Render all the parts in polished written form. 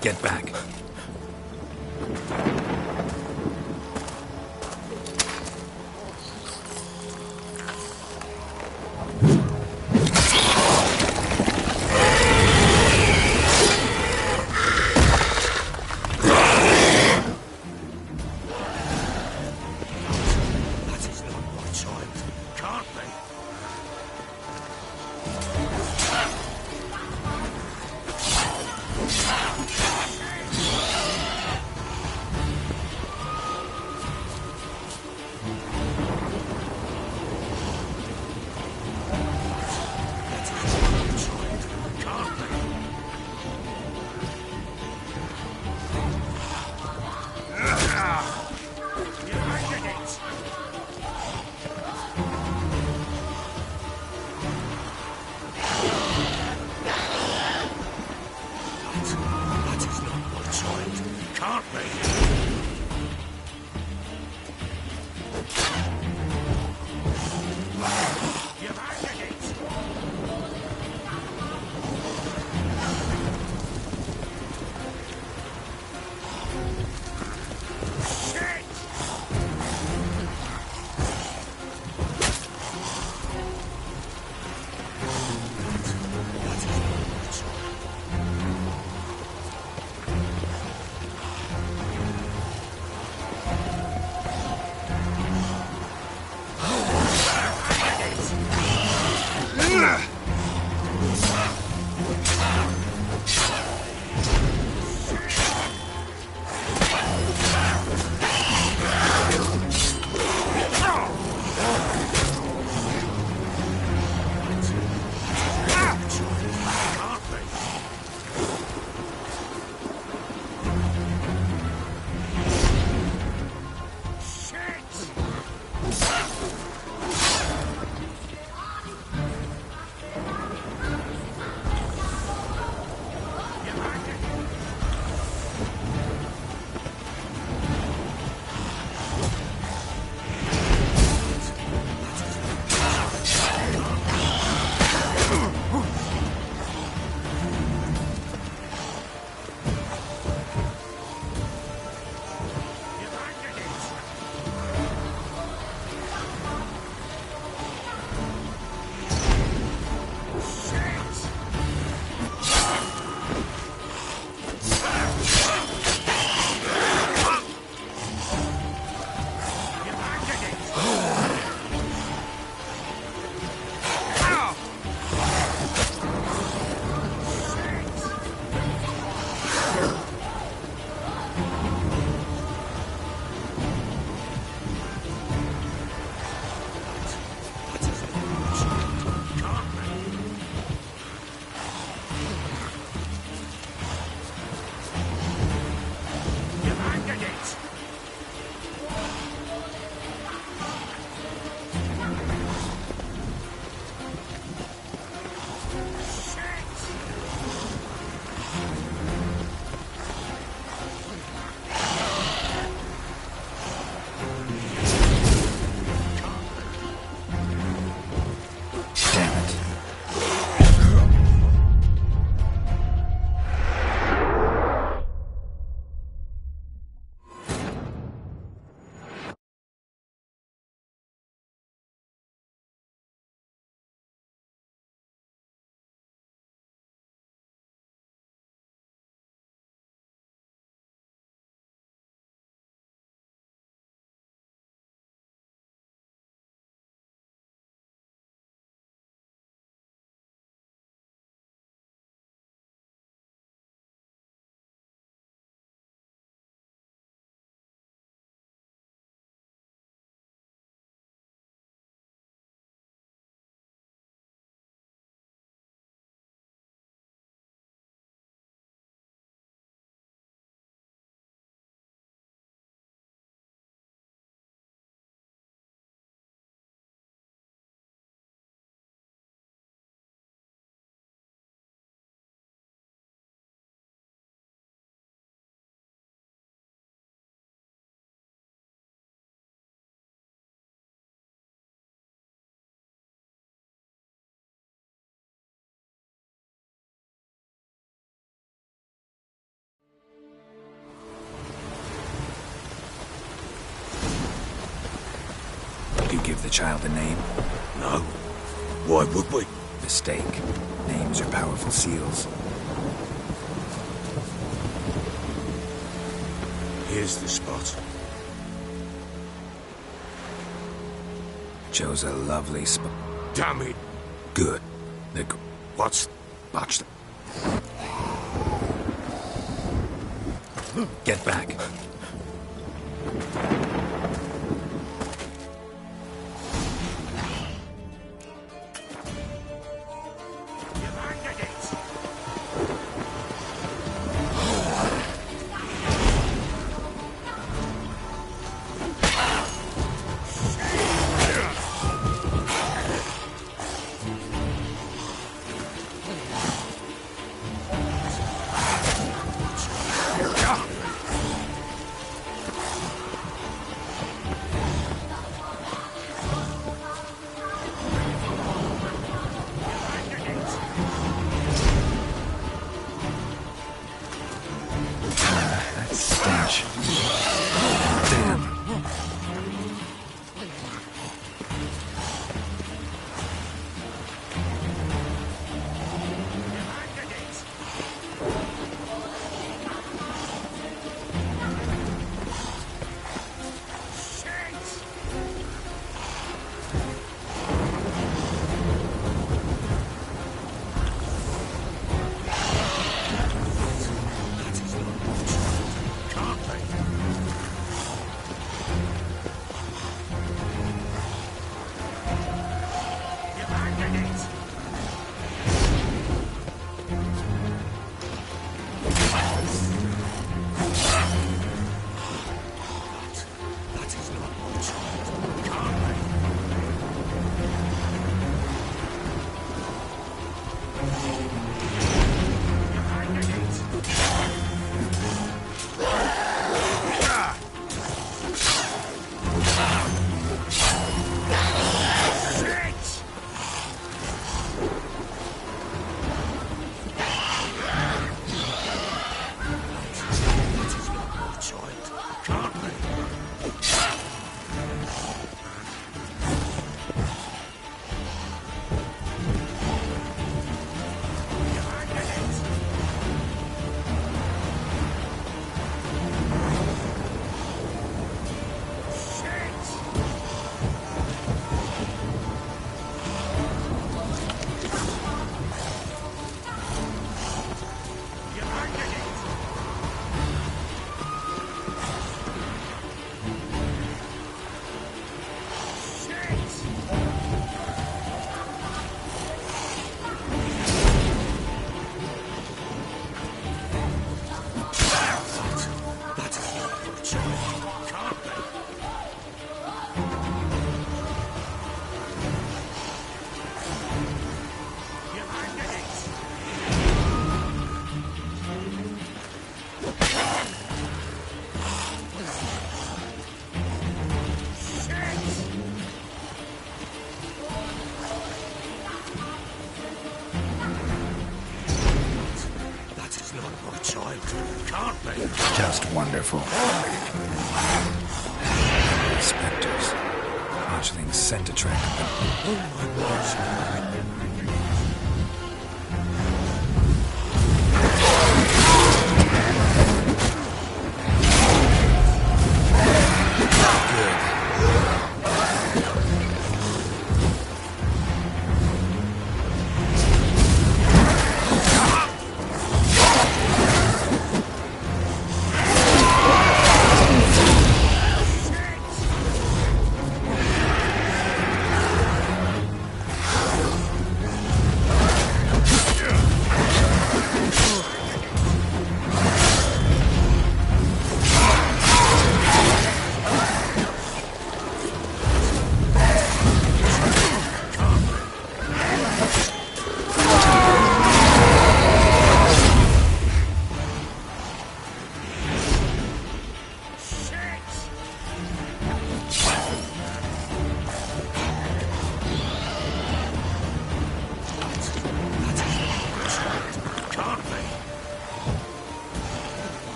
Get back. the child a name? No. Why would we? Mistake. Names are powerful seals. Here's the spot. Chose a lovely spot. Damn it. Good. What's... Botched it. Get back. Just wonderful. Spectres. Fledglings sent to track them. Oh my gosh.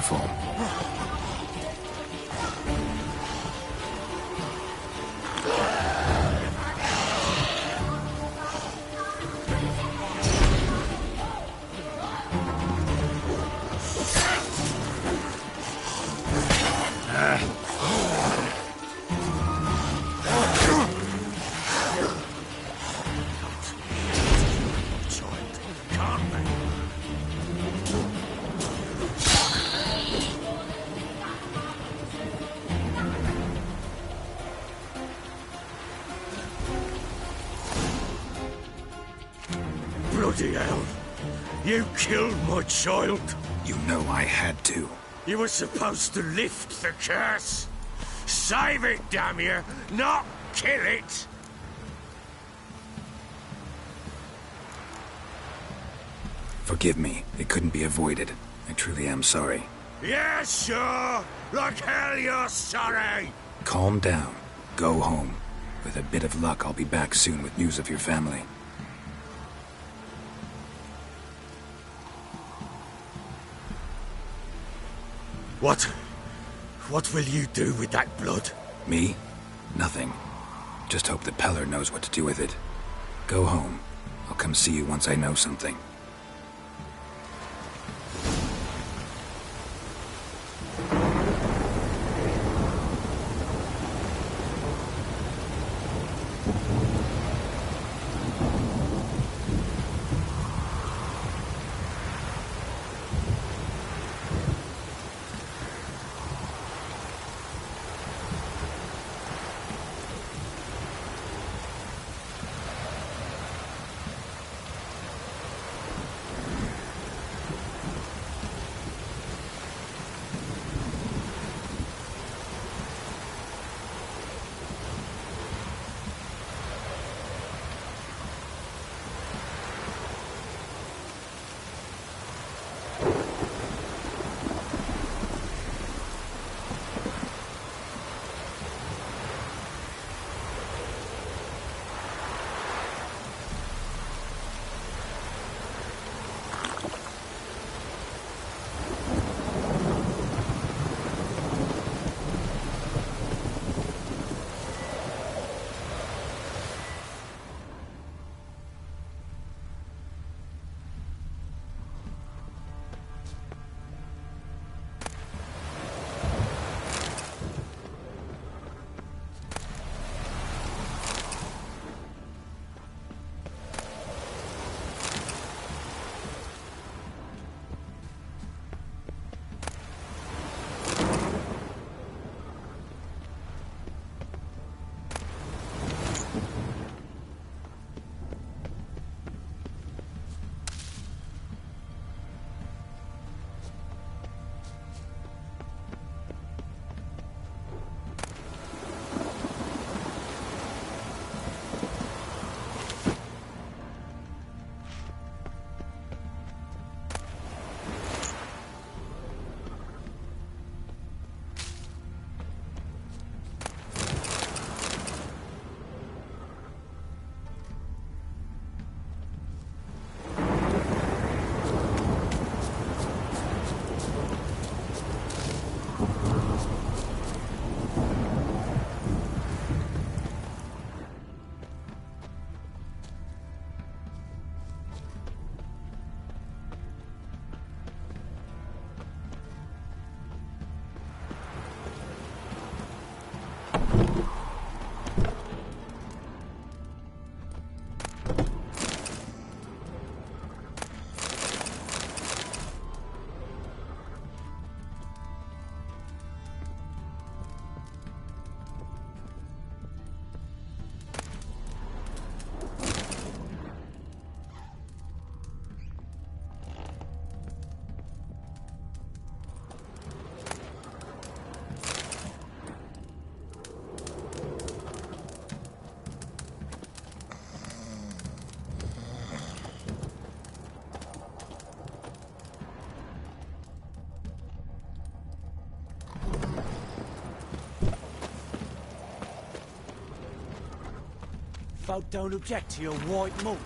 careful. Child, can't they? Bloody hell! You killed my child! You know I had to. You were supposed to lift the curse! Save it, damn you! Not kill it! Forgive me. It couldn't be avoided. I truly am sorry. Yeah, sure! Like hell you're sorry! Calm down. Go home. With a bit of luck, I'll be back soon with news of your family. What will you do with that blood? Me? Nothing. Just hope that Peller knows what to do with it. Go home. I'll come see you once I know something. Folk don't object to your white malt.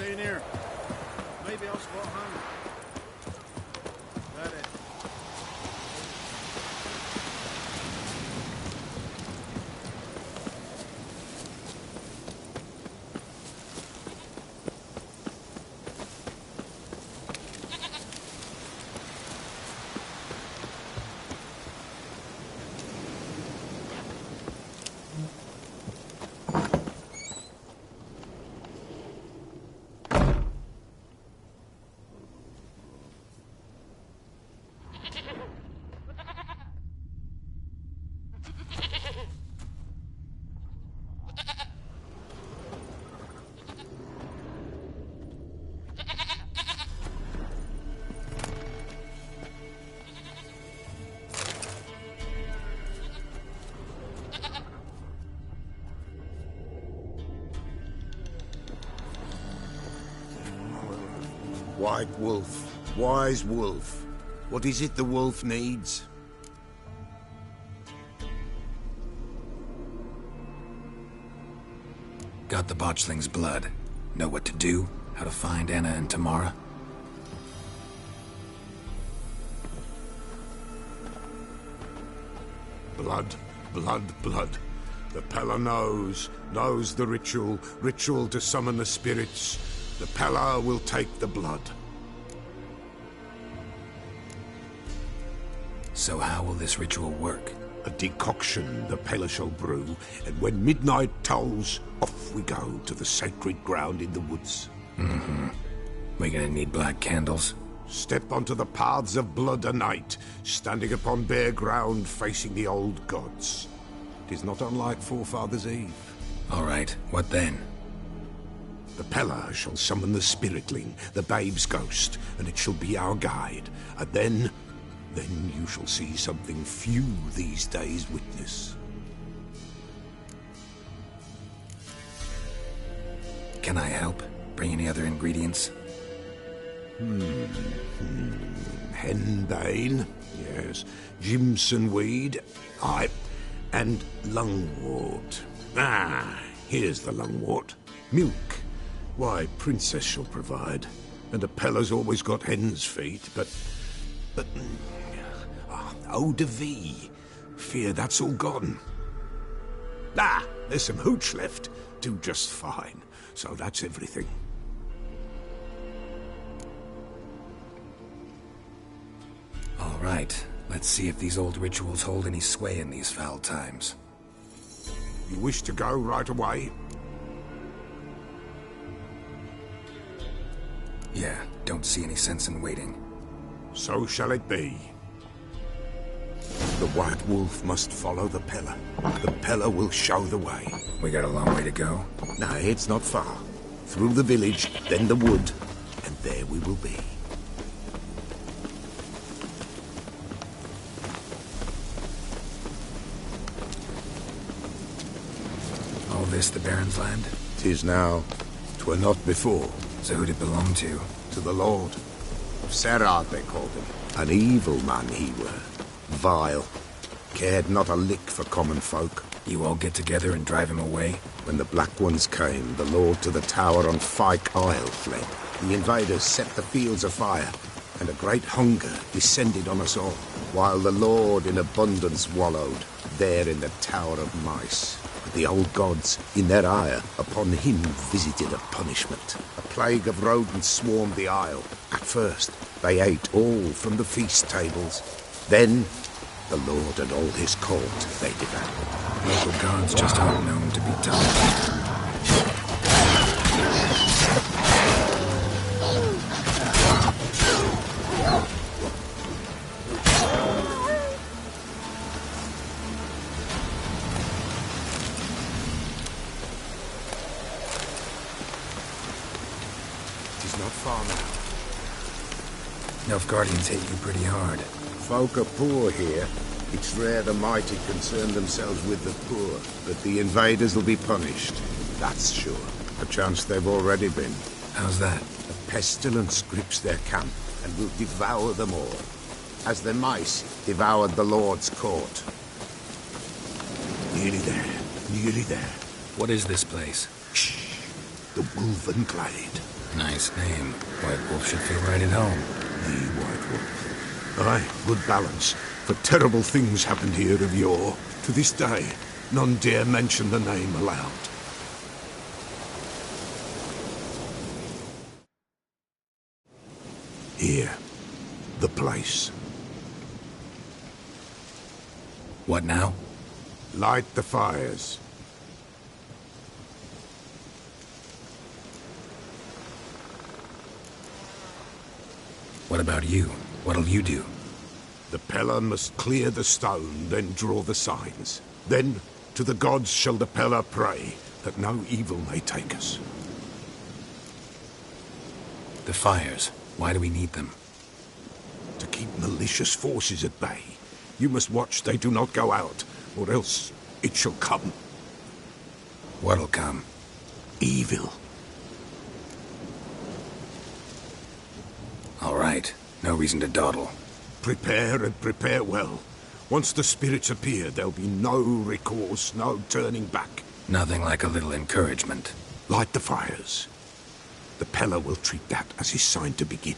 staying here. Maybe I'll spot home. That it. White wolf, wise wolf. What is it the wolf needs? Got the botchling's blood. Know what to do? How to find Anna and Tamara? Blood, blood, blood. The Pella knows the ritual to summon the spirits. The Pella will take the blood. So how will this ritual work? A decoction the Pella shall brew, and when midnight tolls, off we go to the sacred ground in the woods. We gonna need black candles? Step onto the paths of blood a night, standing upon bare ground facing the old gods. It is not unlike Forefathers' Eve. All right, what then? The Pella shall summon the spiritling, the babe's ghost, and it shall be our guide. And then you shall see something few these days witness. Can I help? Bring any other ingredients? Henbane, yes. Jimson weed, aye. And lungwort. Ah, here's the lungwort. Milk. Why, Princess shall provide. And a Pella's always got hen's feet, but eau de vie. Fear that's all gone. Ah, there's some hooch left. Do just fine. So that's everything. All right, let's see if these old rituals hold any sway in these foul times. You wish to go right away? Yeah, don't see any sense in waiting. So shall it be. The White Wolf must follow the Pella. The Pella will show the way. We got a long way to go. No, it's not far. Through the village, then the wood, and there we will be. All this the Baron's land? 'Tis now. 'Twere not before. So who'd it belong to? To the Lord. Serad, they called him. An evil man he were. Vile. Cared not a lick for common folk. You all get together and drive him away? When the Black Ones came, the Lord to the tower on Fyke Isle fled. The invaders set the fields afire, and a great hunger descended on us all, while the Lord in abundance wallowed, there in the Tower of Mice. The old gods, in their ire, upon him visited a punishment. A plague of rodents swarmed the isle. At first, they ate all from the feast tables. Then, the Lord and all his court they devoured. Local gods just aren't known to be tolerant. Nilfgaardians hate you pretty hard. Folk are poor here. It's rare the mighty concern themselves with the poor, but the invaders will be punished. That's sure. Perchance they've already been. How's that? A pestilence grips their camp and will devour them all, as the mice devoured the Lord's court. Nearly there. Nearly there. What is this place? Shh. The Wolven Glade. Nice name. White Wolf should feel right at home. The White Wolf. Aye, good balance. For terrible things happened here of yore. To this day, none dare mention the name aloud. Here, the place. What now? Light the fires. What about you? What'll you do? The Peller must clear the stone, then draw the signs. Then, to the gods shall the Peller pray, that no evil may take us. The fires. Why do we need them? To keep malicious forces at bay. You must watch they do not go out, or else it shall come. What'll come? Evil. All right. No reason to dawdle. Prepare and prepare well. Once the spirits appear, there'll be no recourse, no turning back. Nothing like a little encouragement. Light the fires. The Peller will treat that as his sign to begin.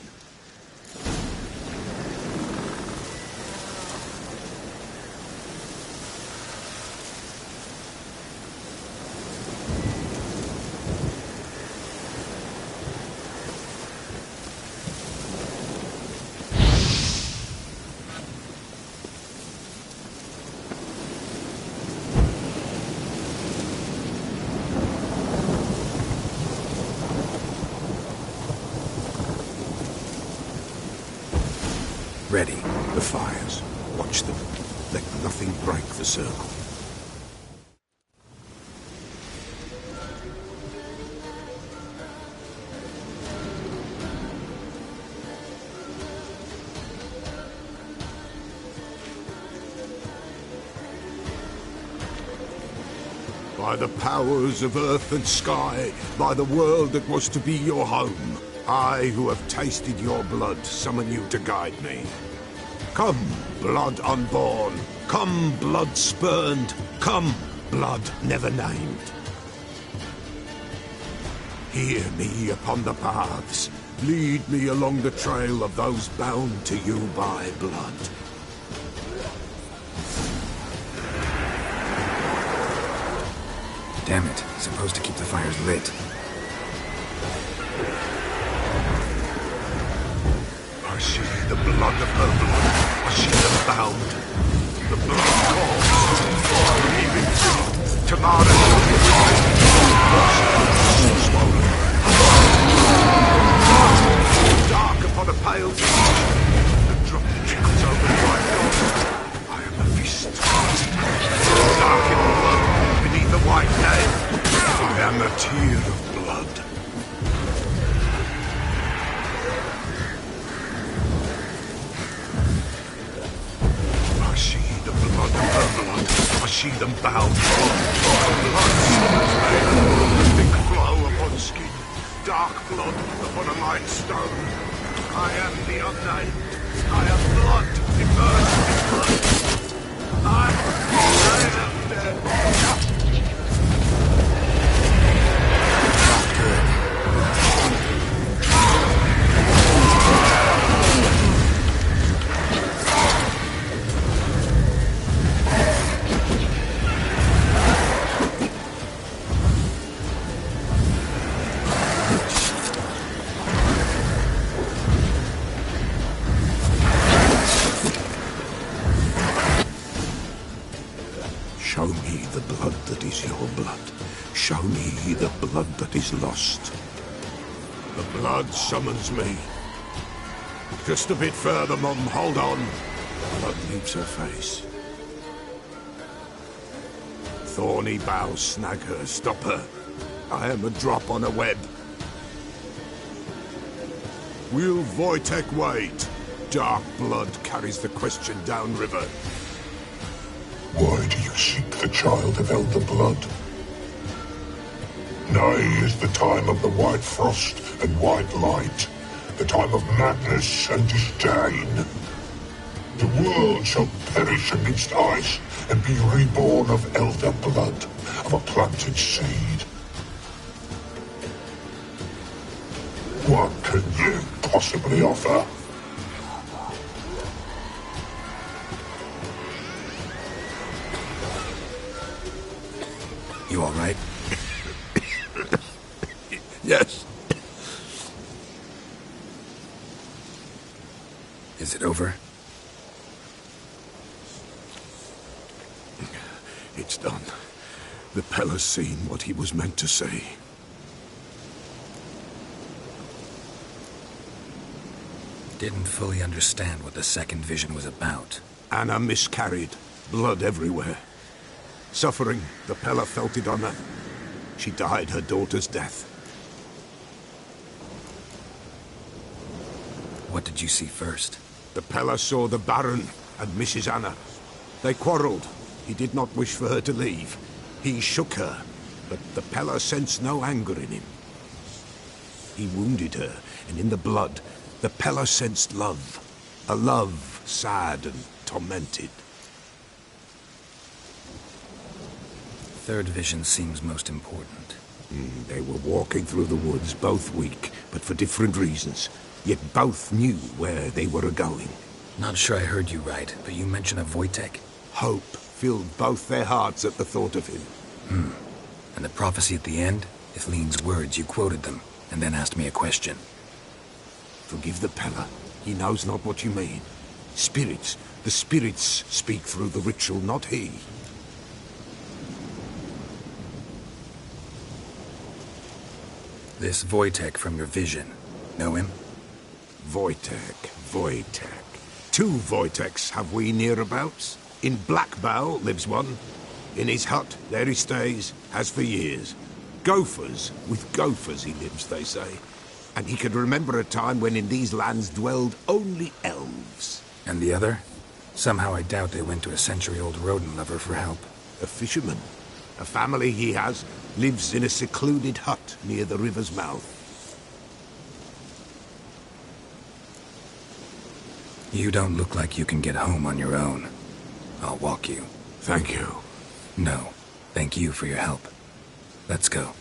Ready. The fires. Watch them. Let nothing break the circle. By the powers of earth and sky, by the world that was to be your home, I, who have tasted your blood, summon you to guide me. Come, blood unborn. Come, blood spurned. Come, blood never named. Hear me upon the paths. Lead me along the trail of those bound to you by blood. Damn it. Supposed to keep the fires lit. I see the blood of her blood. I see them bound. The blood calls. Leaving tomorrow shall be swollen. Dark upon a pale beach. The drop trickles over the white dawn. I am the fist. Dark in blood beneath the white nail. I am the tear of blood. I see the blood of her blood. I see them bound. Blood summons me. Thick flow upon skin. Dark blood upon a light stone. I am the unnamed. I am blood immersed in blood. I am dead. Show me the blood that is your blood. Show me the blood that is lost. The blood summons me. Just a bit further, Mum. Hold on. Blood leaves her face. Thorny boughs snag her. Stop her. I am a drop on a web. Will Wojtek wait? Dark blood carries the question downriver. Why do you seek the child of Elder Blood? Nigh is the time of the white frost and white light, the time of madness and disdain. The world shall perish amidst ice and be reborn of Elder Blood, of a planted seed. What can you possibly offer? You all right? Yes. Is it over? It's done. The Pella's seen what he was meant to see. Didn't fully understand what the second vision was about. Anna miscarried. Blood everywhere. Suffering, the Pella felt it on her. She died her daughter's death. What did you see first? The Pella saw the Baron and Mrs. Anna. They quarreled. He did not wish for her to leave. He shook her, but the Pella sensed no anger in him. He wounded her, and in the blood, the Pella sensed love. A love sad and tormented. Third vision seems most important. They were walking through the woods, both weak, but for different reasons. Yet both knew where they were going. Not sure I heard you right, but you mentioned a Wojtek? Hope filled both their hearts at the thought of him. And the prophecy at the end? Ithlin's words, you quoted them, and then asked me a question. Forgive the Pella. He knows not what you mean. Spirits. The spirits speak through the ritual, not he. This Wojtek from your vision. Know him? Wojtek. 2 Wojteks have we nearabouts. In Blackbow lives one. In his hut, there he stays, has for years. Gophers, with gophers he lives, they say. And he could remember a time when in these lands dwelled only elves. And the other? Somehow I doubt they went to a century-old rodent lover for help. A fisherman. A family he has lives in a secluded hut near the river's mouth. You don't look like you can get home on your own. I'll walk you. Thank you. No, thank you for your help. Let's go.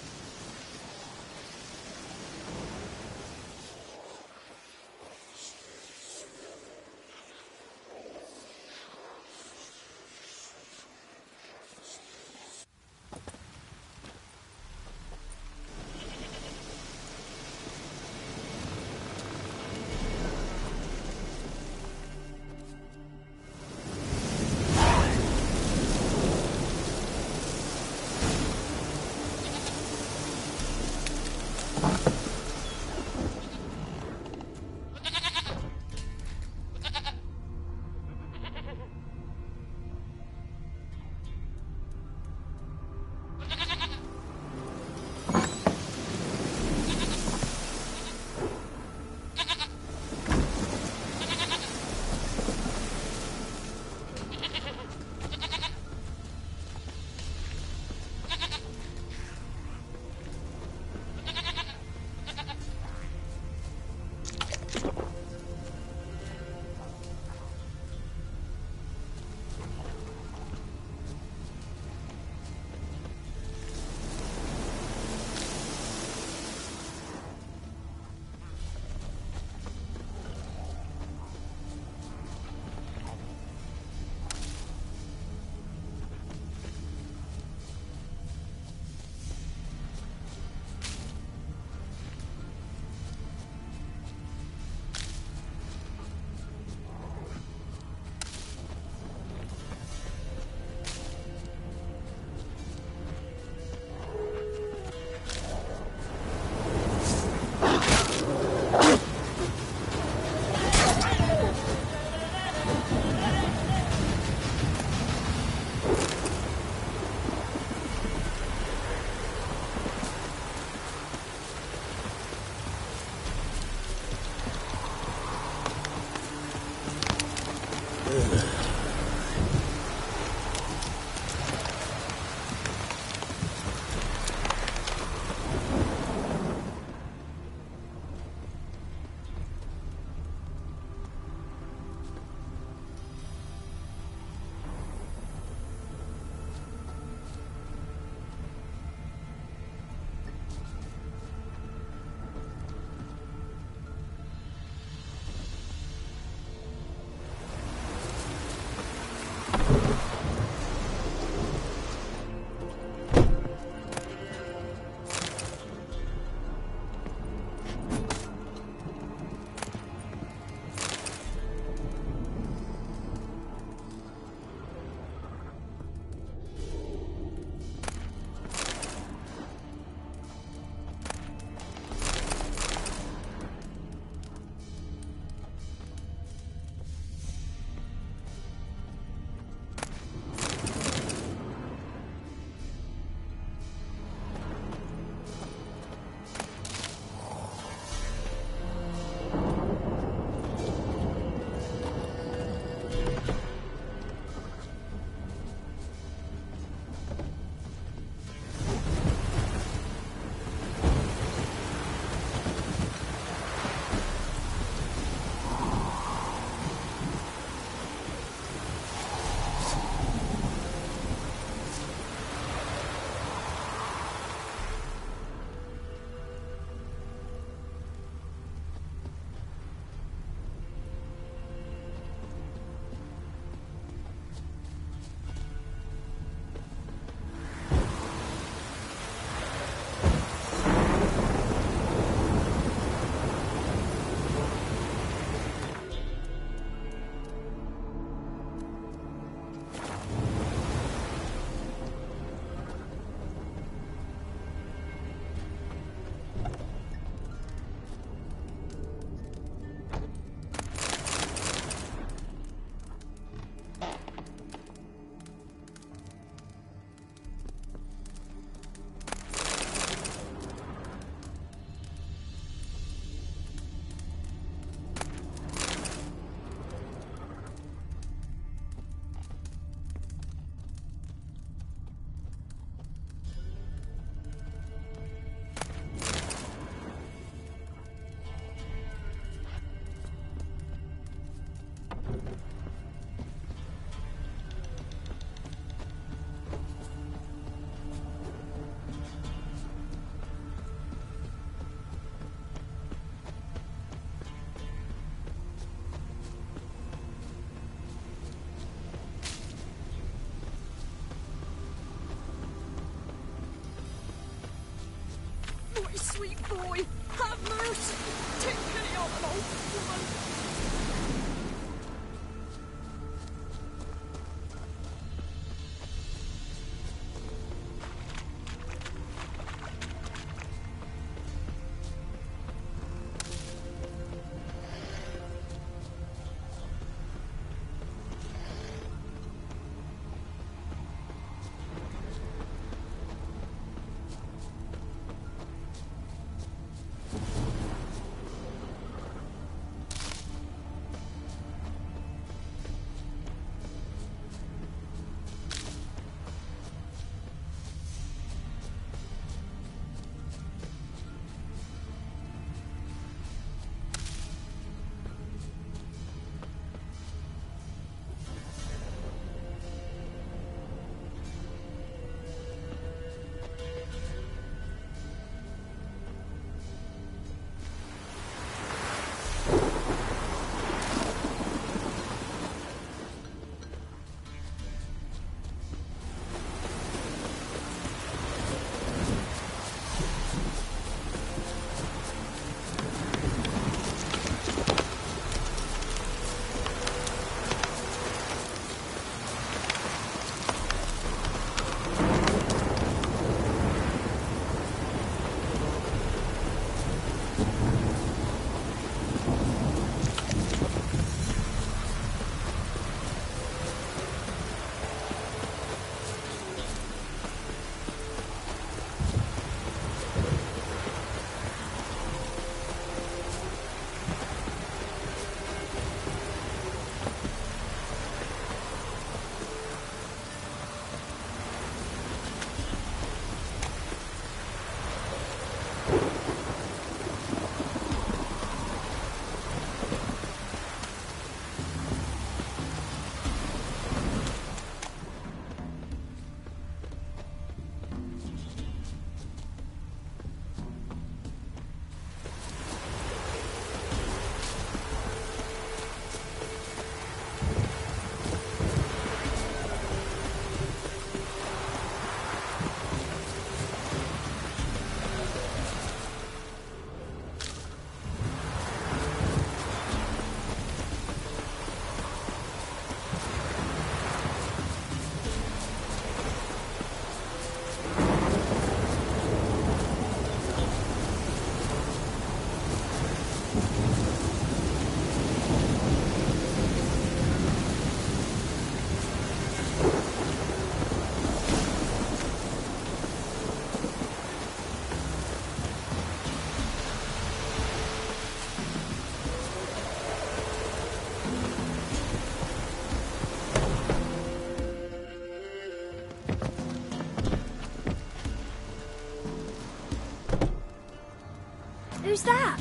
Who's that?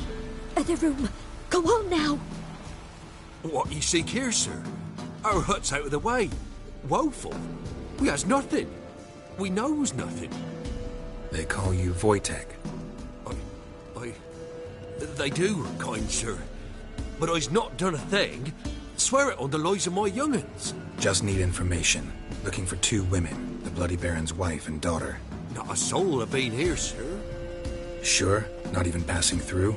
Other room. Go on now. What you seek here, sir? Our hut's out of the way. Woeful. We has nothing. We knows nothing. They call you Wojtek. They do, kind sir. But I's not done a thing. Swear it on the lives of my young'uns. Just need information. Looking for 2 women, the Bloody Baron's wife and daughter. Not a soul have been here, sir. Sure? Not even passing through?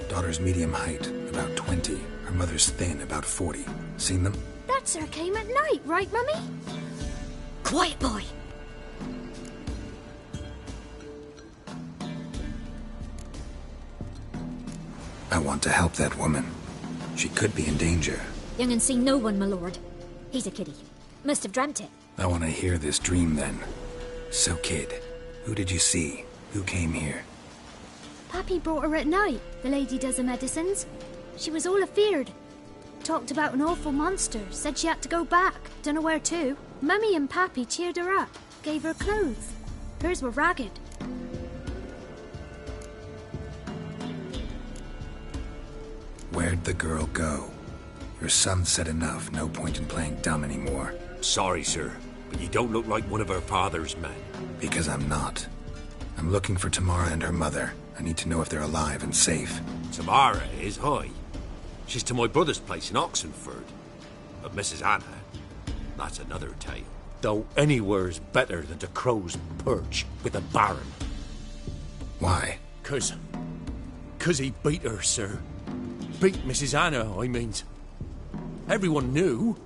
Daughter's medium height, about 20. Her mother's thin, about 40. Seen them? That sir came at night, right, Mummy? Quiet, boy. I want to help that woman. She could be in danger. Young and seen no one, my lord. He's a kiddie. Must have dreamt it. I want to hear this dream then. So, kid, who did you see? Who came here? Pappy brought her at night, the lady does the medicines. She was all afeared. Talked about an awful monster, said she had to go back, dunno where to. Mummy and Pappy cheered her up, gave her clothes. Hers were ragged. Where'd the girl go? Your son said enough, no point in playing dumb anymore. Sorry, sir, but you don't look like one of our father's men. Because I'm not. I'm looking for Tamara and her mother. I need to know if they're alive and safe. Tamara is, aye. She's to my brother's place in Oxenford. But Mrs. Anna, that's another tale. Though anywhere's better than to Crow's Perch with a baron. Why? 'Cause he beat her, sir. Beat Mrs. Anna, I means. Everyone knew,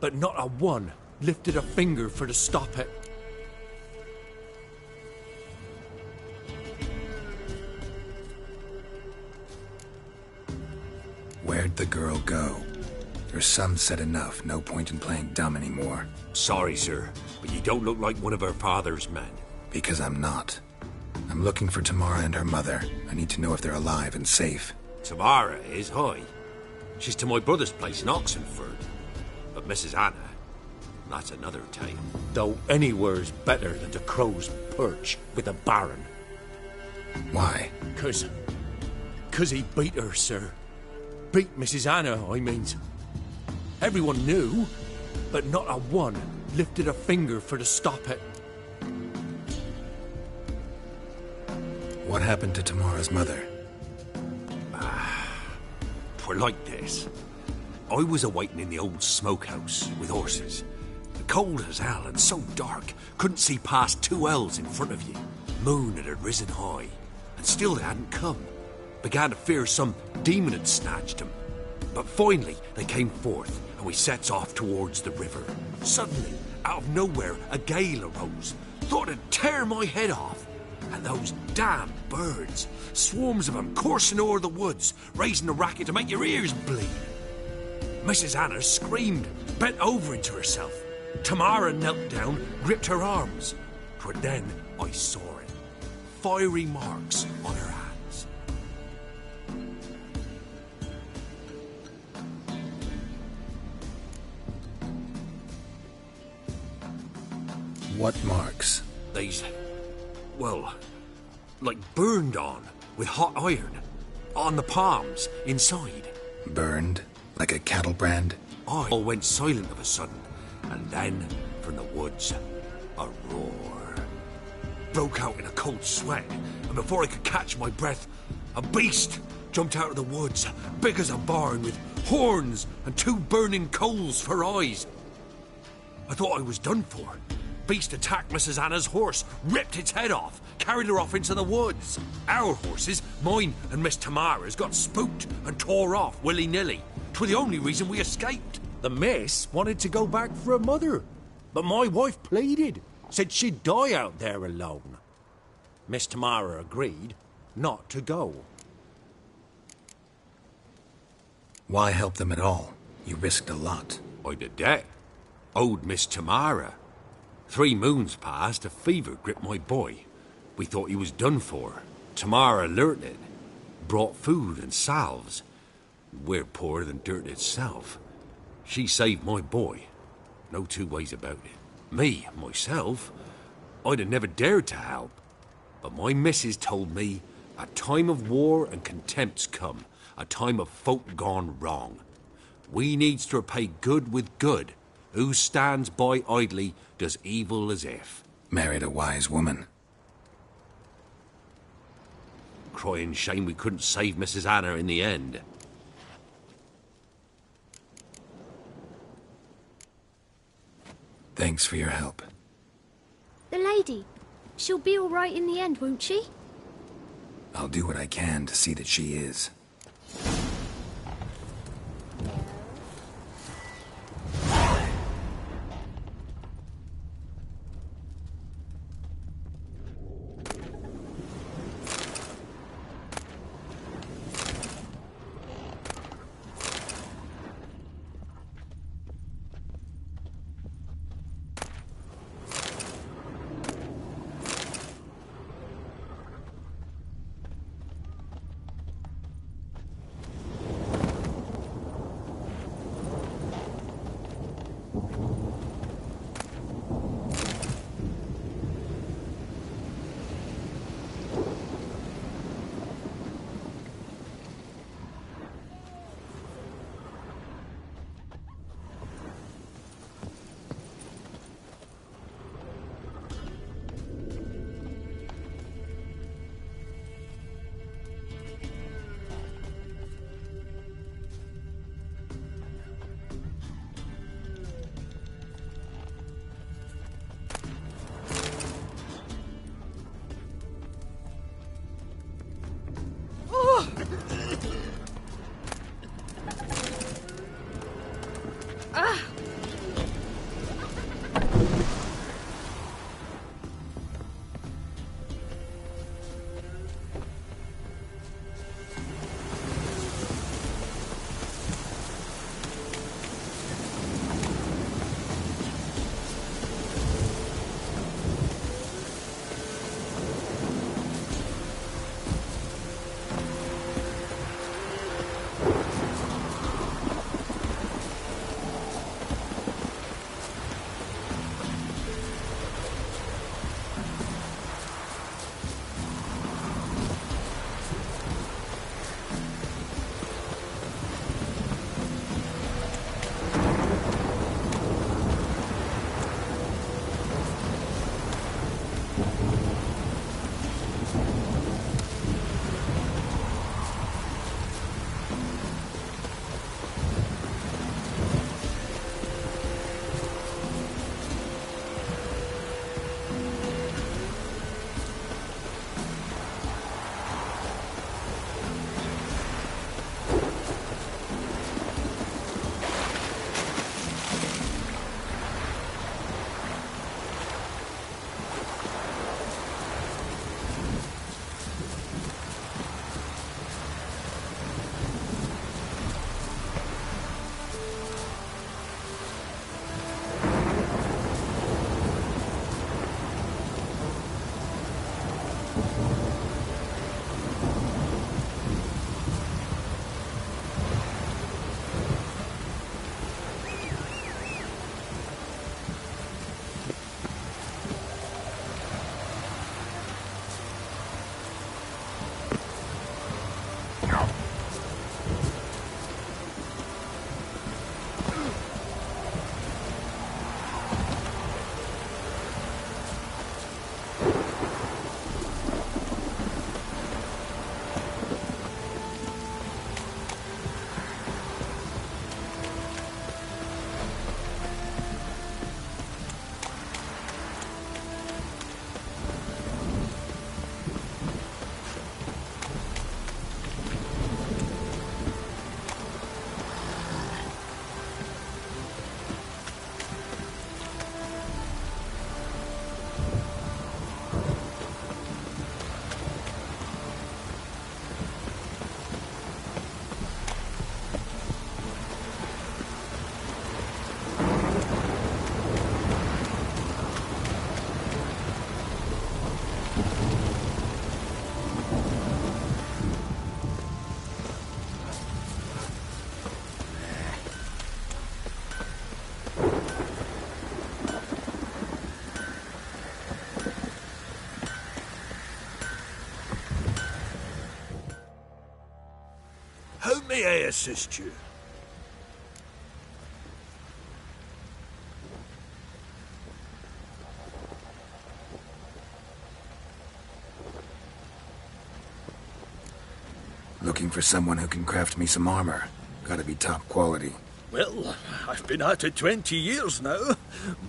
but not a one lifted a finger for to stop it. Where'd the girl go? Your son said enough, no point in playing dumb anymore. Sorry, sir, but you don't look like one of our father's men. Because I'm not. I'm looking for Tamara and her mother. I need to know if they're alive and safe. Tamara is, aye. She's to my brother's place in Oxenford. But Mrs. Anna, that's another tale. Though anywhere's better than to Crow's Perch with a baron. Why? 'Cause he beat her, sir. Beat Mrs. Anna, I means. Everyone knew, but not a one lifted a finger for to stop it. What happened to Tamara's mother? 'Twere like this. I was awaiting in the old smokehouse with horses. Cold as hell and so dark, couldn't see past 2 ells in front of you. Moon had risen high, and still they hadn't come. Began to fear some demon had snatched them. But finally they came forth, and we sets off towards the river. Suddenly, out of nowhere, a gale arose. Thought it'd tear my head off. And those damn birds, swarms of them coursing o'er the woods, raising a racket to make your ears bleed. Mrs. Anna screamed, bent over into herself. Tamara knelt down, gripped her arms. 'Twere then I saw it. Fiery marks on her hands. What marks? They's, well, like burned on with hot iron. On the palms, inside. Burned? Like a cattle brand? I all went silent of a sudden, and then, from the woods, a roar. Broke out in a cold sweat, and before I could catch my breath, a beast jumped out of the woods, big as a barn, with horns and 2 burning coals for eyes. I thought I was done for. Beast attacked Mrs. Anna's horse, ripped its head off, carried her off into the woods. Our horses, mine and Miss Tamara's, got spooked and tore off willy-nilly. 'Twere the only reason we escaped. The miss wanted to go back for her mother, but my wife pleaded, said she'd die out there alone. Miss Tamara agreed not to go. Why help them at all? You risked a lot. I'd a debt. Owed Miss Tamara. 3 moons passed, a fever gripped my boy. We thought he was done for. Tamara learnt it. Brought food and salves. We're poorer than dirt itself. She saved my boy. No 2 ways about it. Me, myself, I'd have never dared to help. But my missus told me A time of war and contempt's come. A time of folk gone wrong. We needs to repay good with good. Who stands by idly does evil as if. Married a wise woman. Crying shame we couldn't save Mrs. Anna in the end. Thanks for your help. The lady. She'll be all right in the end, won't she? I'll do what I can to see that she is. May I assist you? Looking for someone who can craft me some armor. Gotta be top quality. Well, I've been at it 20 years now.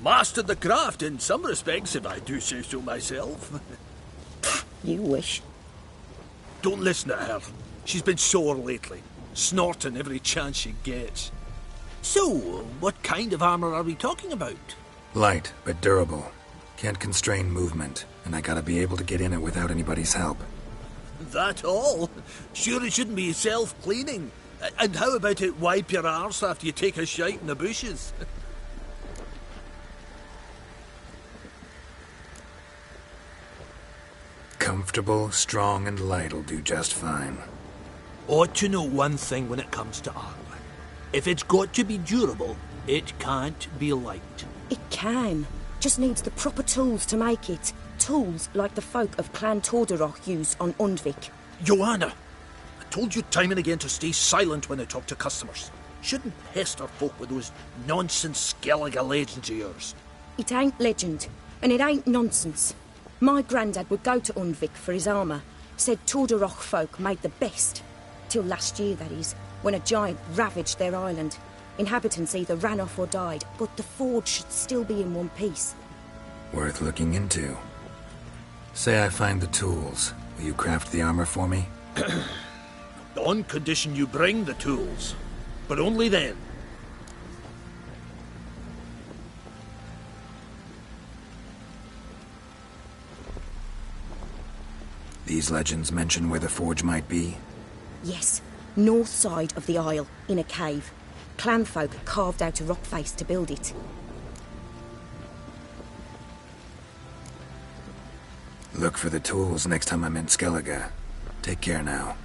Mastered the craft in some respects, if I do say so myself. You wish. Don't listen to her. She's been sore lately, snorting every chance she gets. So, what kind of armor are we talking about? Light, but durable. Can't constrain movement, and I gotta be able to get in it without anybody's help. That all? Sure it shouldn't be self-cleaning. And how about it wipe your arse after you take a shite in the bushes? Comfortable, strong, and light'll do just fine. Ought to know one thing when it comes to armor. If it's got to be durable, it can't be light. It can. Just needs the proper tools to make it. Tools like the folk of Clan Torderoch use on Undvik. Joanna, I told you time and again to stay silent when I talk to customers. Shouldn't pester folk with those nonsense Skellige legends of yours. It ain't legend, and it ain't nonsense. My grandad would go to Undvik for his armour. Said Torderoch folk made the best. Till last year, that is, when a giant ravaged their island. Inhabitants either ran off or died, but the forge should still be in one piece. Worth looking into. Say I find the tools. Will you craft the armor for me? On condition you bring the tools. But only then. These legends mention where the forge might be? Yes, north side of the isle, in a cave. Clanfolk carved out a rock face to build it. Look for the tools next time I'm in Skellige. Take care now.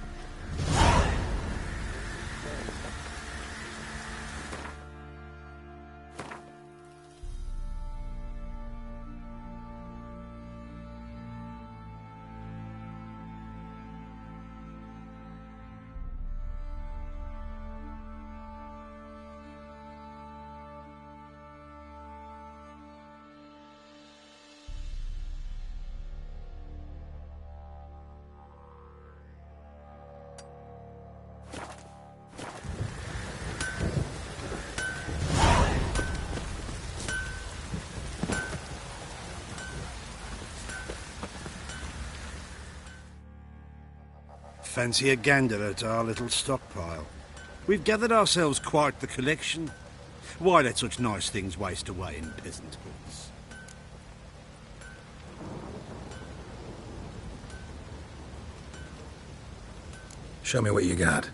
Fancy a gander at our little stockpile. We've gathered ourselves quite the collection. Why let such nice things waste away in peasant hoods? Show me what you got.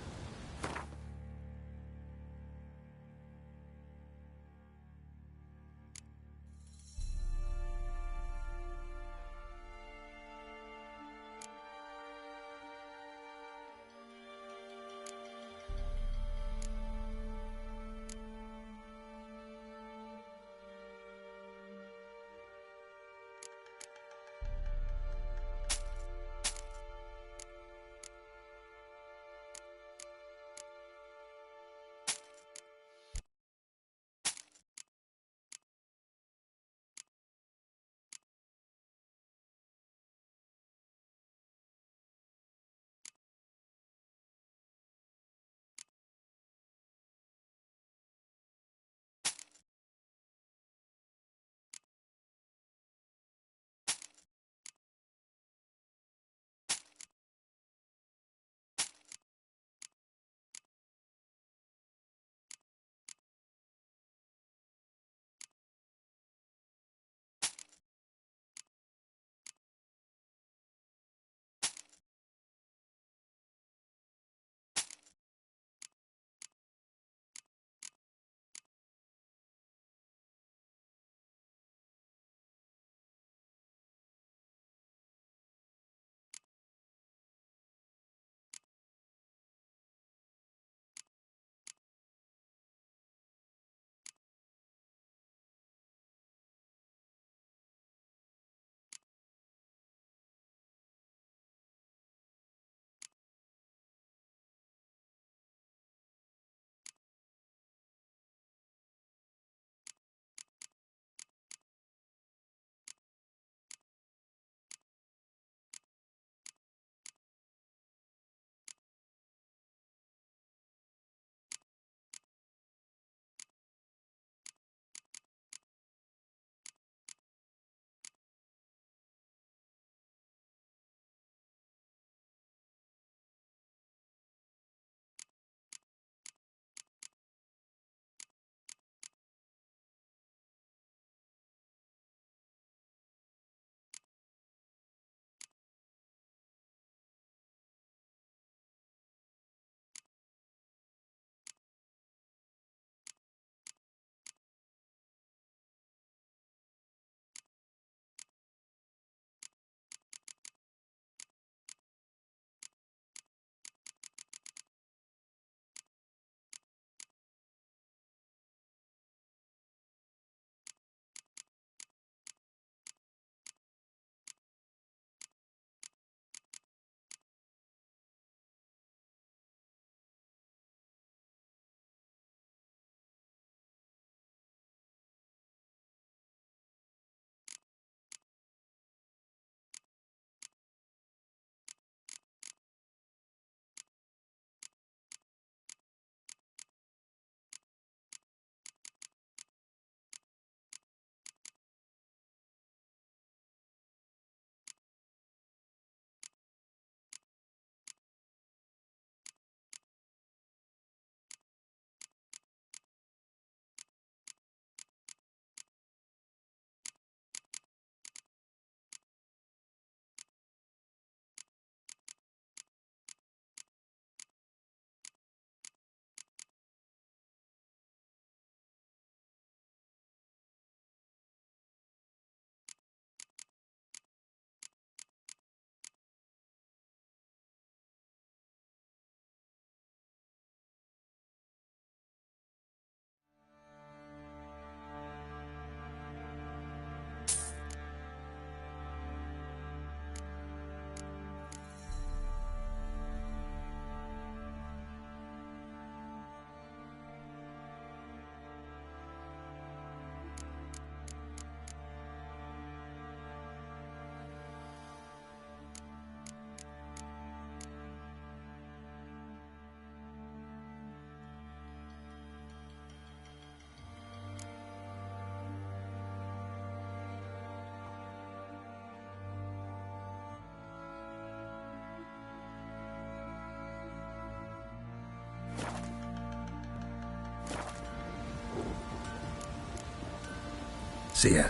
See ya.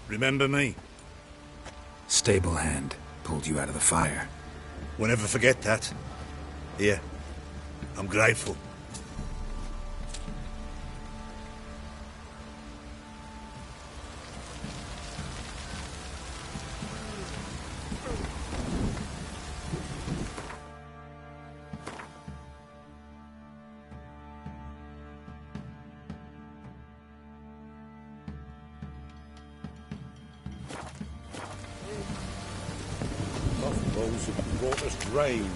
Remember me? Stable hand pulled you out of the fire. We'll never forget that. Here, I'm grateful. Those who brought us rain.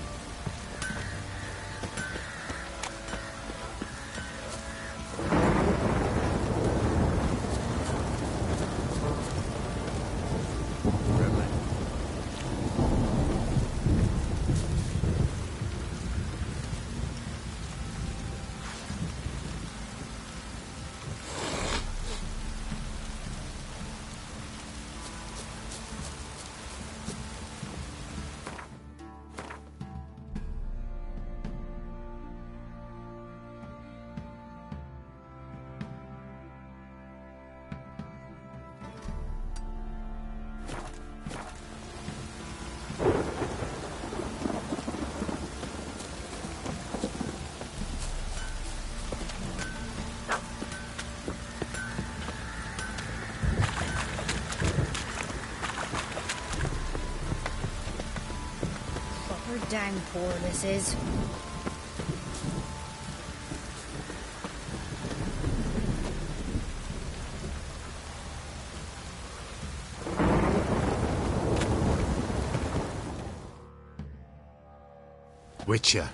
Downpour this is. Witcher,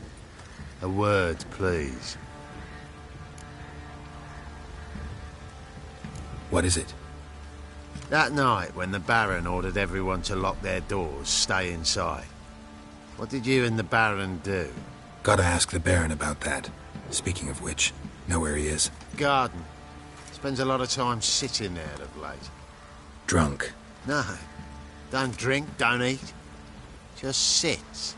a word, please. What is it? That night when the Baron ordered everyone to lock their doors, stay inside. What did you and the Baron do? Gotta ask the Baron about that. Speaking of which, know where he is? Garden. Spends a lot of time sitting there of late. Drunk. No. Don't drink, don't eat. Just sits.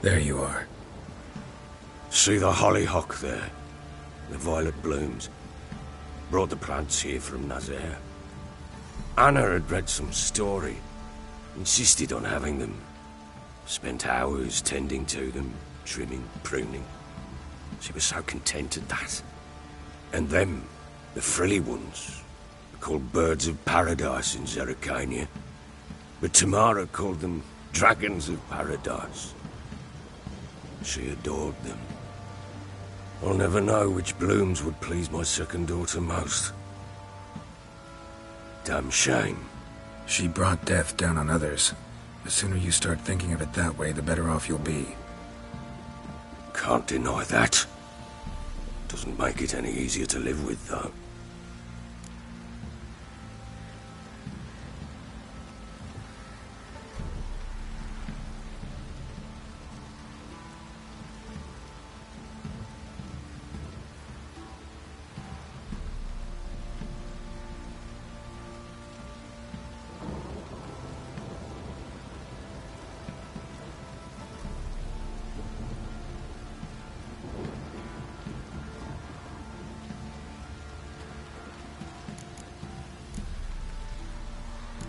There you are. See the hollyhock there? The violet blooms. Brought the plants here from Nazaire. Anna had read some story. Insisted on having them. Spent hours tending to them, trimming, pruning. She was so content at that. And them, the frilly ones, are called birds of paradise in Zerrikania. But Tamara called them dragons of paradise. She adored them. I'll never know which blooms would please my second daughter most. Damn shame. She brought death down on others. The sooner you start thinking of it that way, the better off you'll be. Can't deny that. Doesn't make it any easier to live with, though.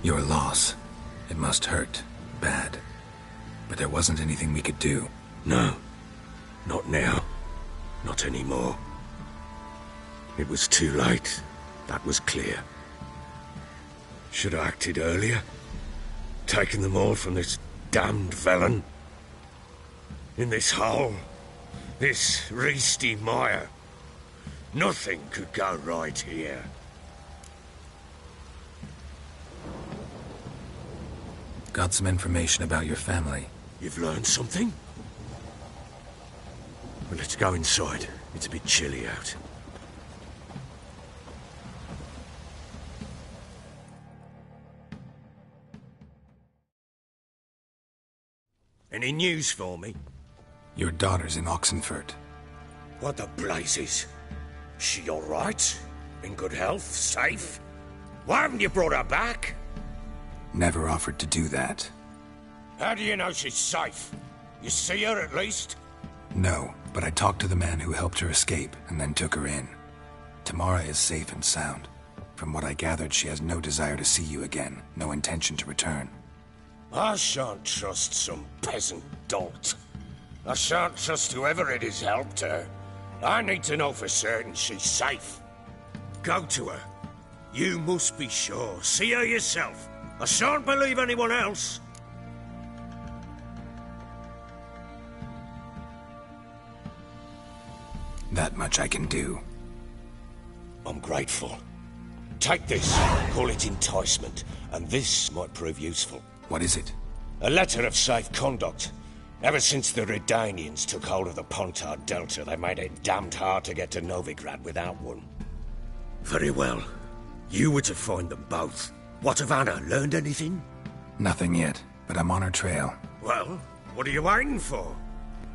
Your loss. It must hurt. Bad. But there wasn't anything we could do. No. Not now. Not anymore. It was too late. That was clear. Should have acted earlier. Taken them all from this damned felon. In this hole. This reesty mire. Nothing could go right here. Got some information about your family. You've learned something? Well, let's go inside. It's a bit chilly out. Any news for me? Your daughter's in Oxenford. What the blazes? She all right? In good health? Safe? Why haven't you brought her back? Never offered to do that. How do you know she's safe? You see her at least? No, but I talked to the man who helped her escape and then took her in. Tamara is safe and sound. From what I gathered, she has no desire to see you again, no intention to return. I shan't trust some peasant dolt. I shan't trust whoever it is helped her. I need to know for certain she's safe. Go to her. You must be sure. See her yourself. I shan't believe anyone else. That much I can do. I'm grateful. Take this, call it enticement, and this might prove useful. What is it? A letter of safe conduct. Ever since the Redanians took hold of the Pontard Delta, they made it damned hard to get to Novigrad without one. Very well. You were to find them both. What of Anna? Learned anything? Nothing yet, but I'm on her trail. Well, what are you waiting for?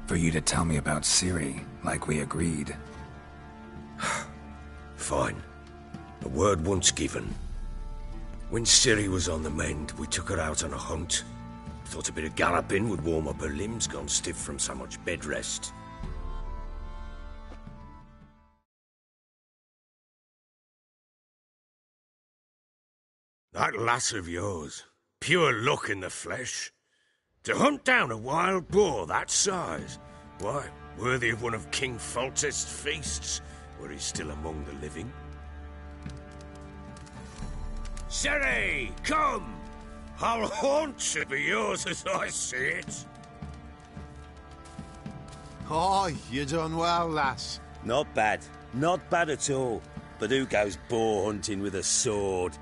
For you to tell me about Ciri, like we agreed. Fine. A word once given. When Ciri was on the mend, we took her out on a hunt. Thought a bit of galloping would warm up her limbs, gone stiff from so much bed rest. That lass of yours, pure luck in the flesh. To hunt down a wild boar that size, why, worthy of one of King Foltest's feasts, were he still among the living. Ciri, come! Our haunt should be yours as I see it. Oh, you done well, lass. Not bad. Not bad at all. But who goes boar hunting with a sword?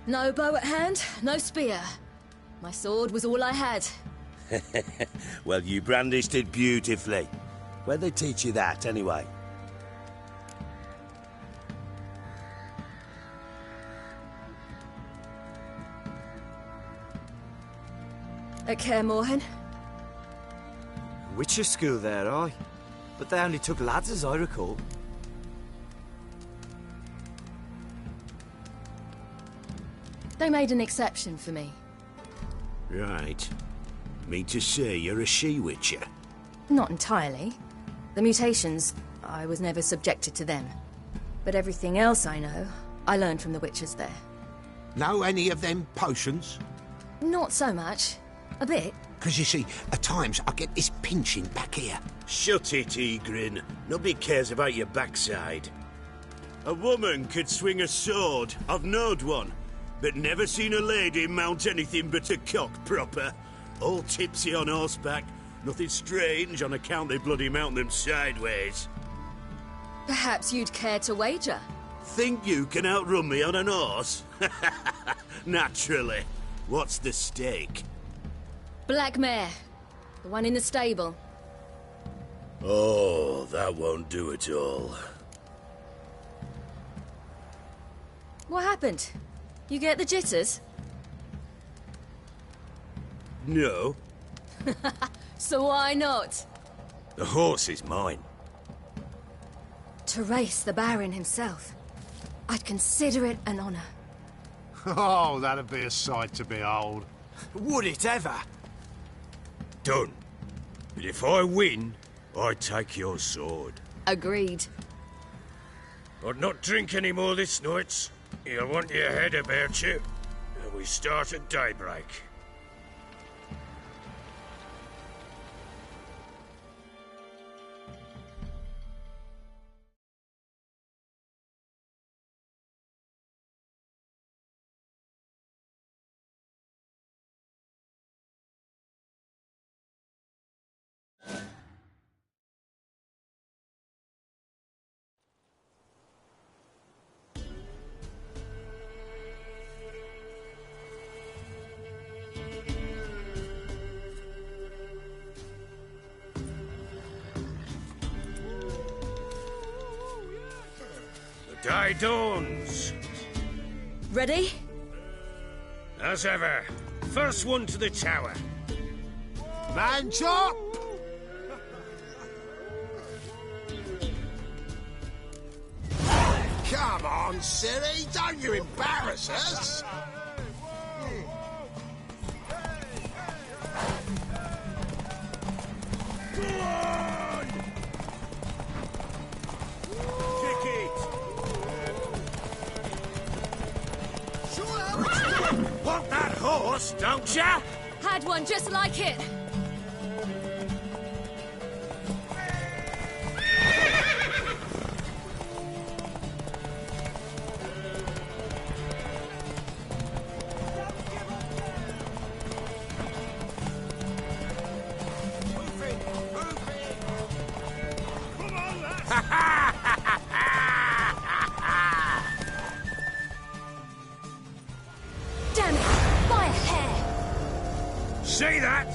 No bow at hand, no spear. My sword was all I had. Well, you brandished it beautifully. Where'd they teach you that, anyway? At Kaer Morhen. Witcher school there, aye. But they only took lads, as I recall. They made an exception for me. Right. Mean to say you're a she-witcher? Not entirely. The mutations, I was never subjected to them. But everything else I know, I learned from the witchers there. Know any of them potions? Not so much. A bit. Because you see, at times I get this pinching back here. Shut it, Egrin. Nobody cares about your backside. A woman could swing a sword. I've knowed one. But never seen a lady mount anything but a cock proper. All tipsy on horseback. Nothing strange on account they bloody mount them sideways. Perhaps you'd care to wager? Think you can outrun me on an horse? Naturally. What's the stake? Black mare. The one in the stable. Oh, that won't do it all. What happened? You get the jitters? No. So why not? The horse is mine. To race the Baron himself. I'd consider it an honor. Oh, that'd be a sight to behold. Would it ever? Done. But if I win, I take your sword. Agreed. I'd not drink any more this night. You'll want your head about you. And we start at daybreak. The day dawns. Ready? As ever. First one to the tower. Man chop! Come on, silly, don't you embarrass us! Kick it! Want that horse, don't ya? Had one just like it. Damn it! By a hair! See that?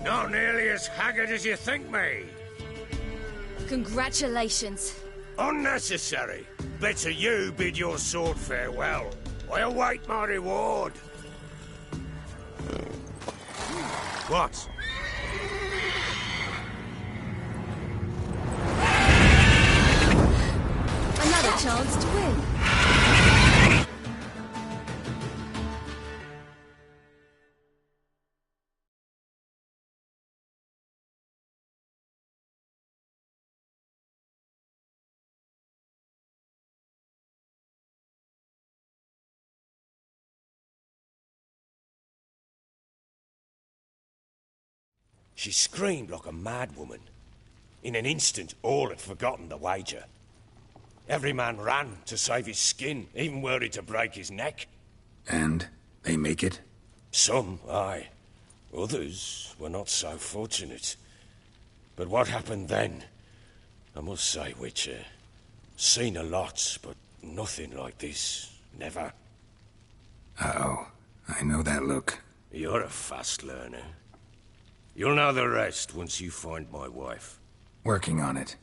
Not nearly as haggard as you think me. Congratulations. Unnecessary. Better you bid your sword farewell. I await my reward. What? Another chance to win. She screamed like a mad woman. In an instant, all had forgotten the wager. Every man ran to save his skin, even were he to break his neck. And they make it? Some, aye. Others were not so fortunate. But what happened then? I must say, Witcher, seen a lot, but nothing like this. Never. Uh-oh. I know that look. You're a fast learner. You'll know the rest once you find my wife. Working on it.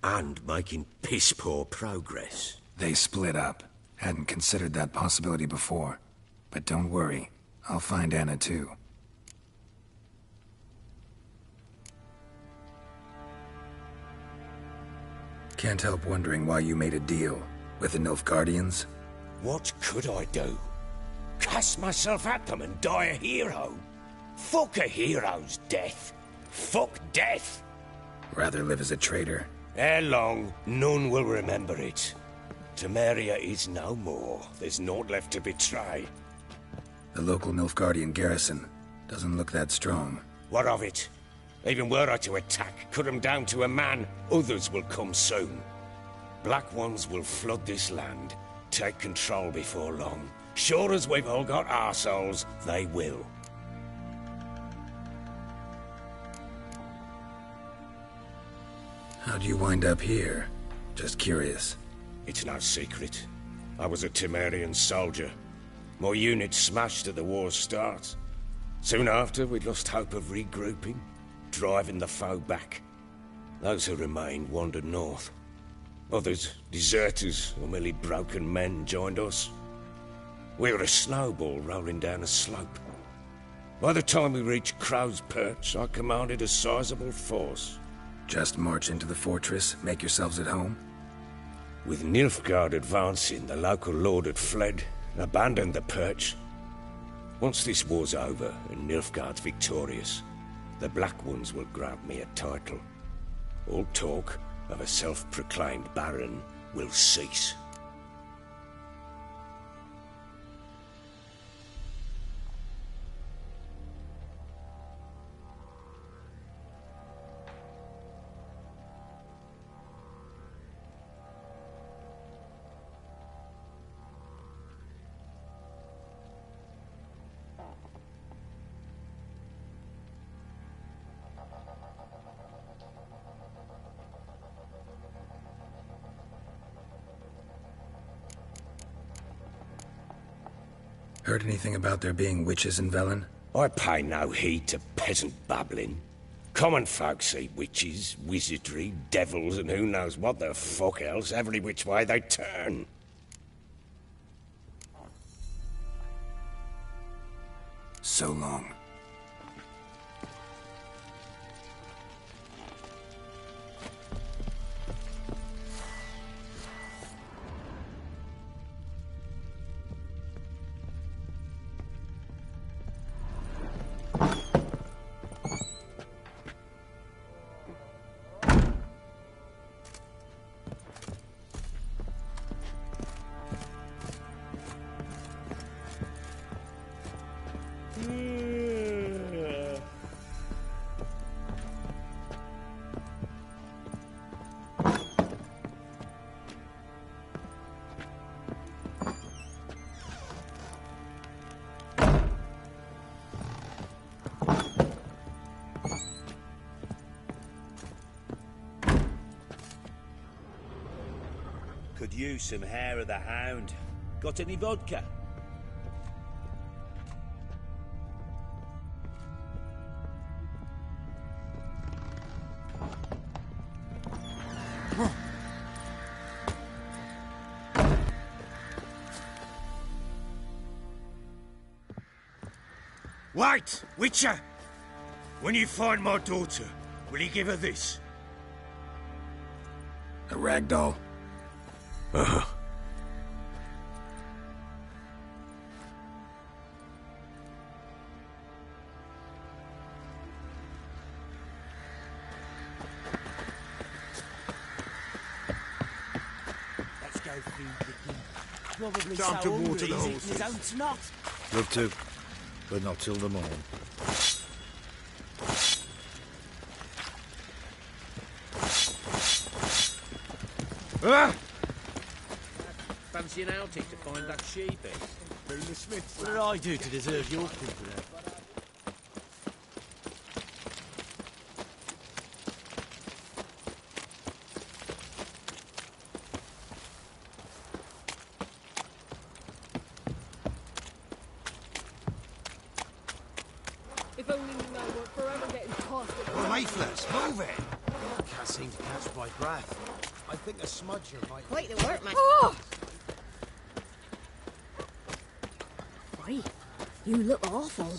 And making piss-poor progress. They split up. Hadn't considered that possibility before. But don't worry. I'll find Anna too. Can't help wondering why you made a deal with the Nilfgaardians. What could I do? Cast myself at them and die a hero? Fuck a hero's death. Fuck death. Rather live as a traitor. Ere long, none will remember it. Temeria is no more. There's naught left to betray. The local Nilfgaardian garrison doesn't look that strong. What of it? Even were I to attack, cut them down to a man, others will come soon. Black Ones will flood this land, take control before long. Sure as we've all got arseholes, they will. How'd you wind up here? Just curious. It's no secret. I was a Temerian soldier. My unit smashed at the war's start. Soon after, we lost hope of regrouping, driving the foe back. Those who remained wandered north. Others, deserters or merely broken men, joined us. We were a snowball rolling down a slope. By the time we reached Crow's Perch, I commanded a sizable force. Just march into the fortress, make yourselves at home? With Nilfgaard advancing, the local lord had fled, abandoned the perch. Once this war's over and Nilfgaard's victorious, the Black Ones will grant me a title. All talk of a self-proclaimed baron will cease. Heard anything about there being witches in Velen? I pay no heed to peasant babbling. Common folk see witches, wizardry, devils, and who knows what the fuck else every which way they turn. So long. Could use some hair of the hound. Got any vodka? Wait, Witcher! When you find my daughter, will you give her this? A rag doll? Uh-huh. Let's go feed the king. Probably Time so to water hungry the he's eating his horses. own snot. Love to, but not till the morn. Ah! Fancy an outing to find that sheep in? What did I do to deserve your company? If only you know we're forever getting tossed at Well, Mayflies, move it! Can't seem to catch my breath. I think a smudger might... Quite the work, man. Oh! Why? You look awful.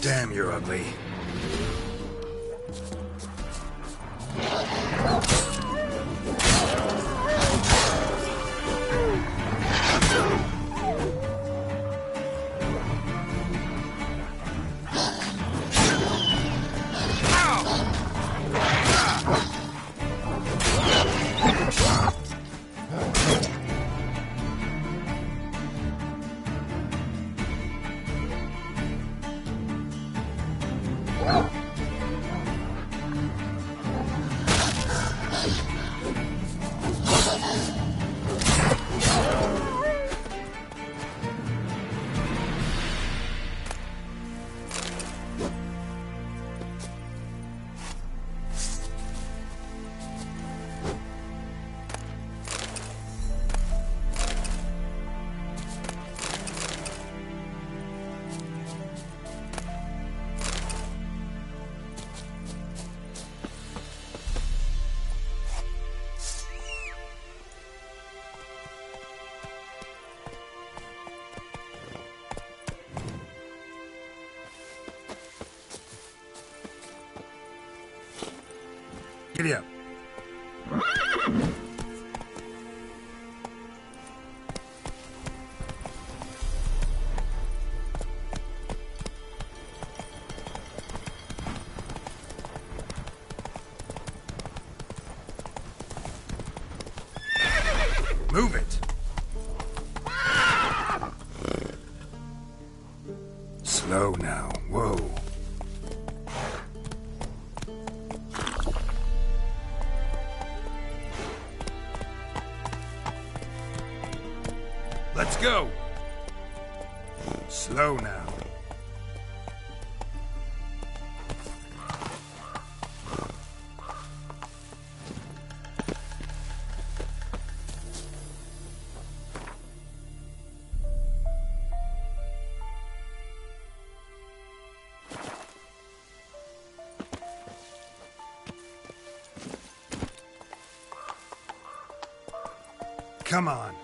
Damn, you're ugly. Giddy up. Move it. Slow now. Whoa. Let's go. Slow now. Come on.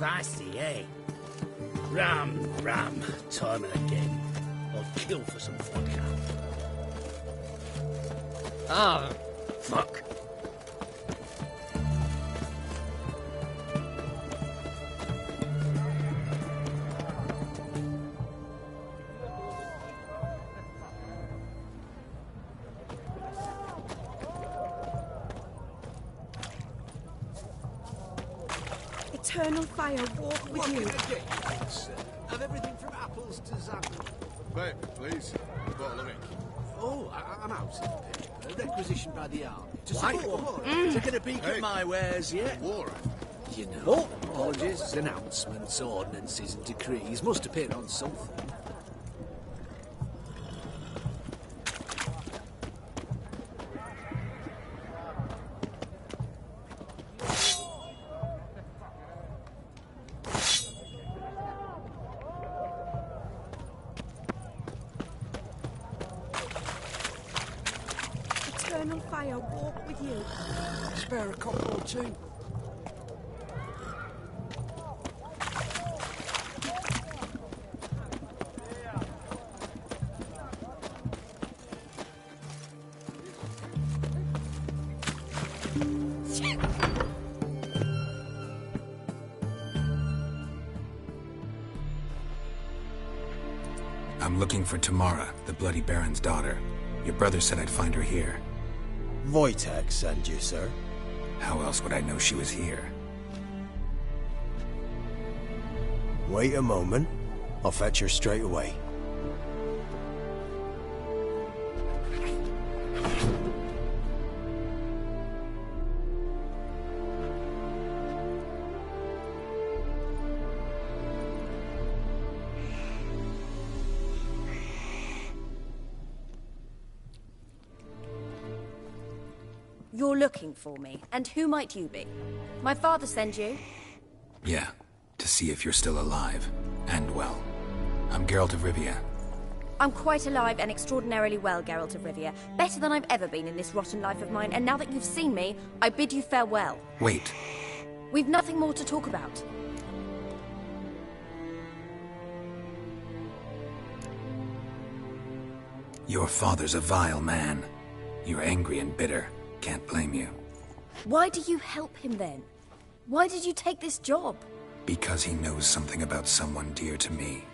Feisty, eh? Ram, time and again. I'd kill for some vodka. Ah, fuck. Eternal fire walk with you. Have everything from apples to Xanadu. Babe, please. A bottle of ink. Oh, I'm out of paper. Requisitioned by the army. To Why? support. Taking a peek at my wares yet? War. You know, orders, announcements, ordinances and decrees must appear on something. Eternal fire walk with you. Spare a couple or two. I'm looking for Tamara, the Bloody Baron's daughter. Your brother said I'd find her here. Wojtek sent you, sir. How else would I know she was here? Wait a moment. I'll fetch her straight away. You're looking for me, and who might you be? My father sent you? Yeah, to see if you're still alive. And well. I'm Geralt of Rivia. I'm quite alive and extraordinarily well, Geralt of Rivia. Better than I've ever been in this rotten life of mine, and now that you've seen me, I bid you farewell. Wait. We've nothing more to talk about. Your father's a vile man. You're angry and bitter. Can't blame you. Why do you help him then? Why did you take this job? Because he knows something about someone dear to me.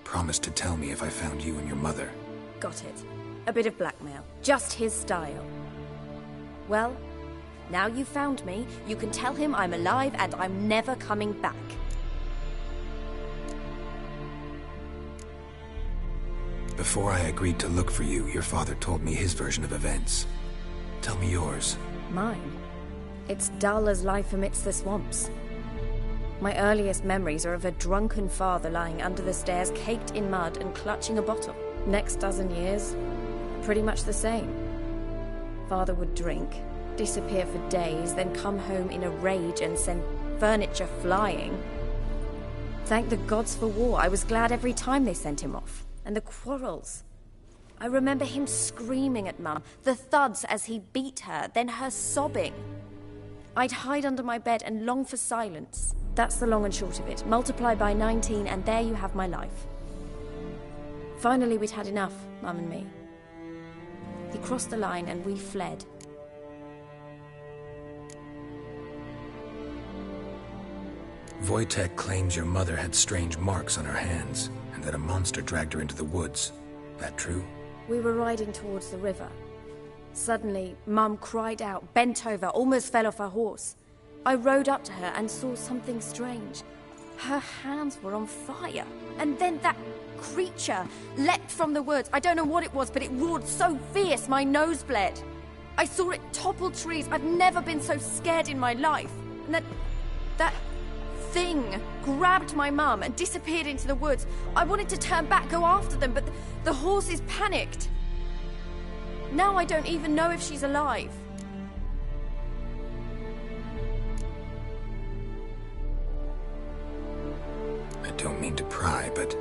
Promised to tell me if I found you and your mother. Got it. A bit of blackmail. Just his style. Well, now you've found me, you can tell him I'm alive and I'm never coming back. Before I agreed to look for you, your father told me his version of events. Tell me yours. Mine? It's dull as life amidst the swamps. My earliest memories are of a drunken father lying under the stairs, caked in mud and clutching a bottle. Next dozen years, pretty much the same. Father would drink, disappear for days, then come home in a rage and send furniture flying. Thank the gods for war. I was glad every time they sent him off. And the quarrels. I remember him screaming at Mum, the thuds as he beat her, then her sobbing. I'd hide under my bed and long for silence. That's the long and short of it. Multiply by 19 and there you have my life. Finally we'd had enough, Mum and me. He crossed the line and we fled. Wojtek claims your mother had strange marks on her hands, and that a monster dragged her into the woods. That true? We were riding towards the river. Suddenly, Mum cried out, bent over, almost fell off her horse. I rode up to her and saw something strange. Her hands were on fire. And then that creature leapt from the woods. I don't know what it was, but it roared so fierce my nose bled. I saw it topple trees. I've never been so scared in my life. And that thing grabbed my mum and disappeared into the woods. I wanted to turn back, go after them, but the horses panicked. Now I don't even know if she's alive. I don't mean to pry, but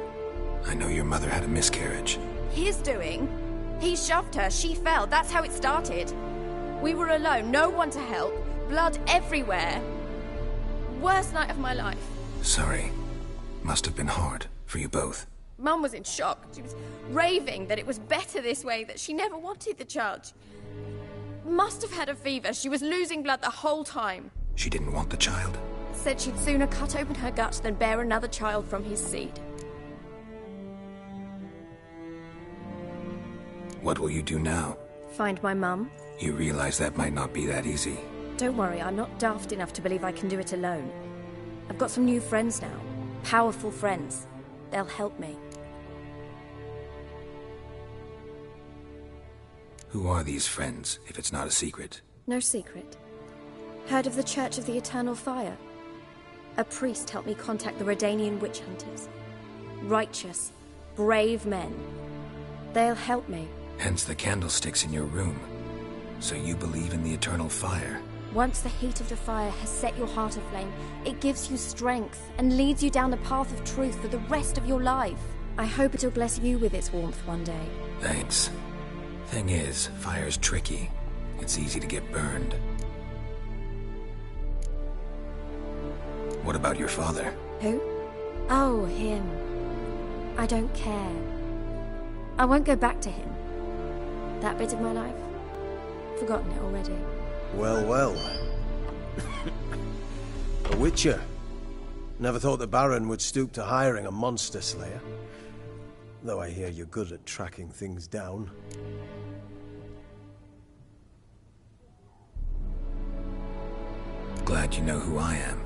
I know your mother had a miscarriage. His doing? He shoved her, she fell, that's how it started. We were alone, no one to help, blood everywhere. Worst night of my life. Sorry. Must have been hard for you both. Mum was in shock. She was raving that it was better this way, that she never wanted the child. Must have had a fever. She was losing blood the whole time. She didn't want the child? Said she'd sooner cut open her gut than bear another child from his seed. What will you do now? Find my mum. You realize that might not be that easy. Don't worry, I'm not daft enough to believe I can do it alone. I've got some new friends now. Powerful friends. They'll help me. Who are these friends, if it's not a secret? No secret. Heard of the Church of the Eternal Fire? A priest helped me contact the Redanian witch hunters. Righteous, brave men. They'll help me. Hence the candlesticks in your room. So you believe in the eternal fire? Once the heat of the fire has set your heart aflame, it gives you strength and leads you down the path of truth for the rest of your life. I hope it'll bless you with its warmth one day. Thanks. Thing is, fire's tricky. It's easy to get burned. What about your father? Who? Oh, him. I don't care. I won't go back to him. That bit of my life? Forgotten it already. Well, well. A witcher. Never thought the Baron would stoop to hiring a monster slayer. Though I hear you're good at tracking things down. Glad you know who I am.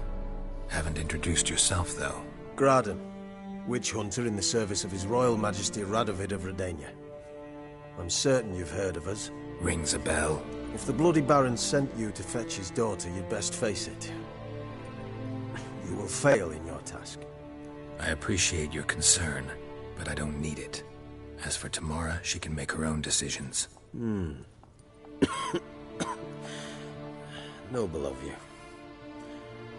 Haven't introduced yourself, though. Graden, witch hunter in the service of His Royal Majesty Radovid of Redania. I'm certain you've heard of us. Rings a bell. If the Bloody Baron sent you to fetch his daughter, you'd best face it. You will fail in your task. I appreciate your concern, but I don't need it. As for Tamara, she can make her own decisions. Noble of you.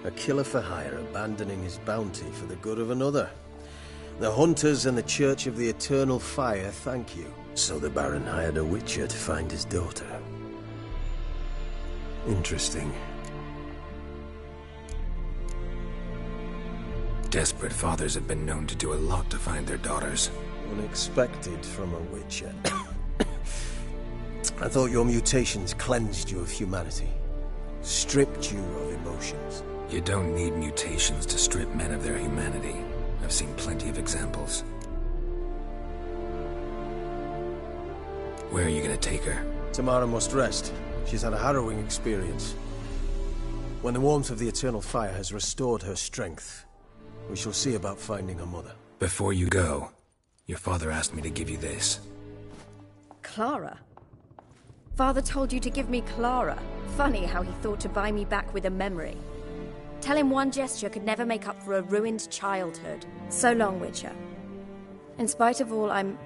A killer for hire abandoning his bounty for the good of another. The hunters and the Church of the Eternal Fire thank you. So the Baron hired a witcher to find his daughter. Interesting. Desperate fathers have been known to do a lot to find their daughters. Unexpected from a witcher. I thought your mutations cleansed you of humanity. Stripped you of emotions. You don't need mutations to strip men of their humanity. I've seen plenty of examples. Where are you gonna take her? Tamara must rest. She's had a harrowing experience. When the warmth of the Eternal Fire has restored her strength, we shall see about finding her mother. Before you go, your father asked me to give you this. Clara? Father told you to give me Clara. Funny how he thought to buy me back with a memory. Tell him one gesture could never make up for a ruined childhood. So long, Witcher. In spite of all, I'm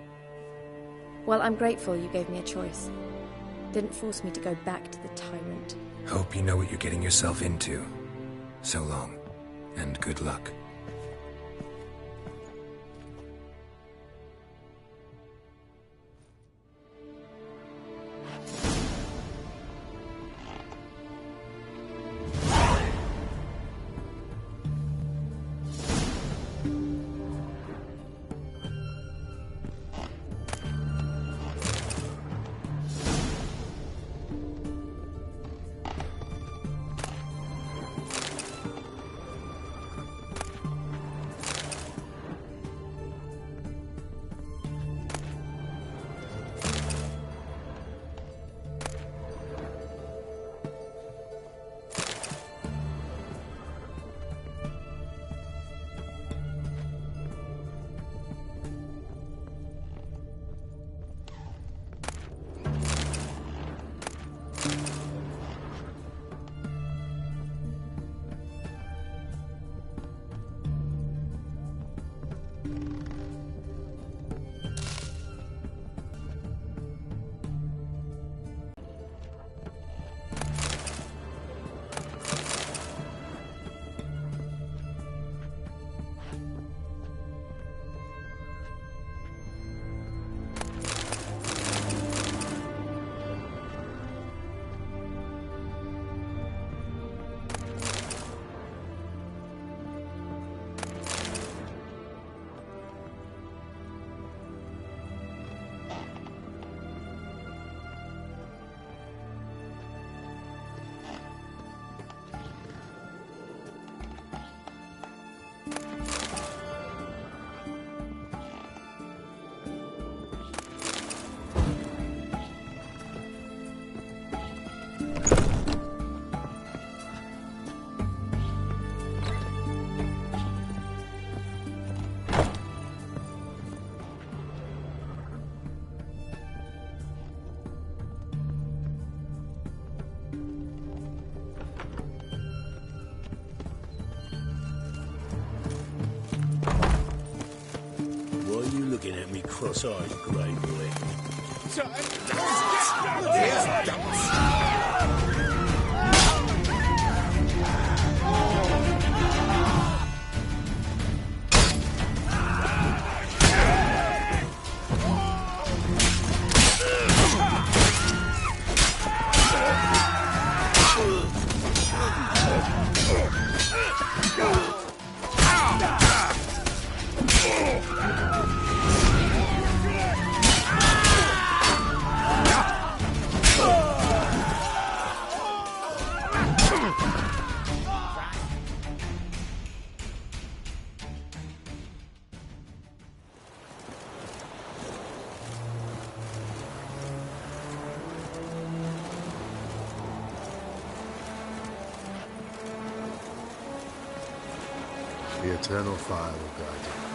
grateful you gave me a choice. Didn't force me to go back to the tyrant. Hope you know what you're getting yourself into. So long, and good luck. Looking at me cross-eyed, grey boy. The eternal fire will guide you.